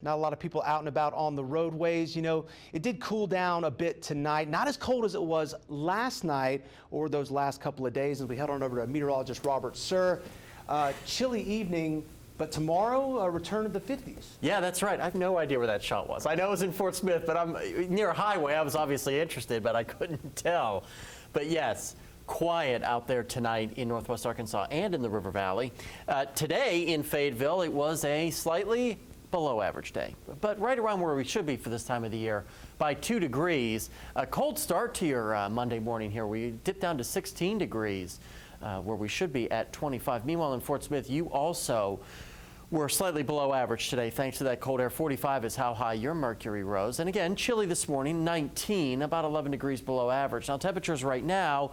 Not a lot of people out and about on the roadways. You know, it did cool down a bit tonight. Not as cold as it was last night or those last couple of days as we head on over to meteorologist Robert Suhr. Chilly evening, but tomorrow a return of the 50s. Yeah, that's right. I have no idea where that shot was. I know it was in Fort Smith, but I'm near a highway. I was obviously interested, but I couldn't tell. But yes, quiet out there tonight in Northwest Arkansas and in the River Valley. Today in Fayetteville, it was a slightly below average day, but right around where we should be for this time of the year by 2 degrees. A cold start to your Monday morning here. We dipped down to 16 degrees where we should be at 25. Meanwhile, in Fort Smith, you also were slightly below average today thanks to that cold air. 45 is how high your mercury rose. And again, chilly this morning, 19, about 11 degrees below average. Now, temperatures right now,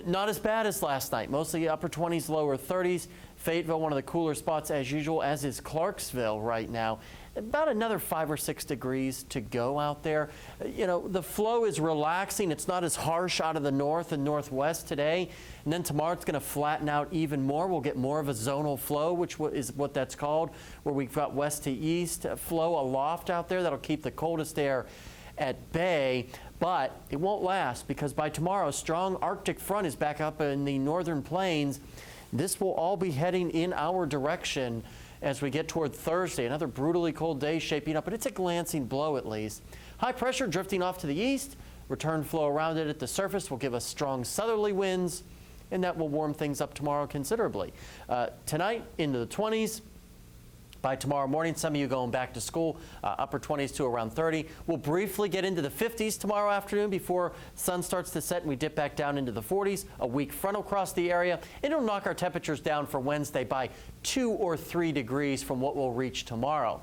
not as bad as last night. Mostly upper 20s, lower 30s. Fayetteville, one of the cooler spots as usual, as is Clarksville right now. About another 5 or 6 degrees to go out there. You know, the flow is relaxing. It's not as harsh out of the north and northwest today. And then tomorrow it's going to flatten out even more. We'll get more of a zonal flow, which is what that's called, where we've got west to east flow aloft out there. That'll keep the coldest air at bay, but it won't last because by tomorrow, a strong Arctic front is back up in the northern plains. This will all be heading in our direction as we get toward Thursday. Another brutally cold day shaping up, but it's a glancing blow at least. High pressure drifting off to the east. Return flow around it at the surface will give us strong southerly winds, and that will warm things up tomorrow considerably. Tonight into the 20s. By tomorrow morning, some of you going back to school, upper 20s to around 30. We'll briefly get into the 50s tomorrow afternoon before sun starts to set and we dip back down into the 40s. A weak front will cross the area. It'll knock our temperatures down for Wednesday by 2 or 3 degrees from what we'll reach tomorrow.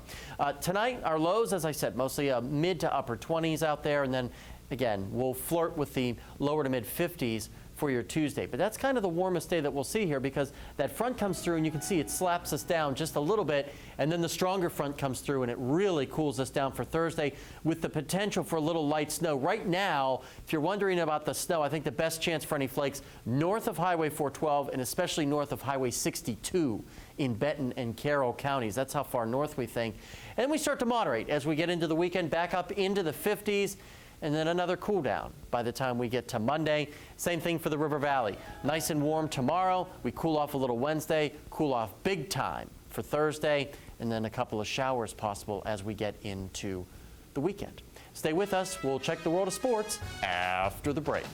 Tonight, our lows, as I said, mostly mid to upper 20s out there. And then, again, we'll flirt with the lower to mid 50s for your Tuesday. But that's kind of the warmest day that we'll see here because that front comes through and you can see it slaps us down just a little bit, and then the stronger front comes through and it really cools us down for Thursday with the potential for a little light snow. Right now, if you're wondering about the snow, I think the best chance for any flakes north of Highway 412 and especially north of Highway 62 in Benton and Carroll counties. That's how far north we think. And we start to moderate as we get into the weekend, back up into the 50s. And then another cool down by the time we get to Monday. Same thing for the River Valley. Nice and warm tomorrow. We cool off a little Wednesday, cool off big time for Thursday, and then a couple of showers possible as we get into the weekend. Stay with us. We'll check the world of sports after the break.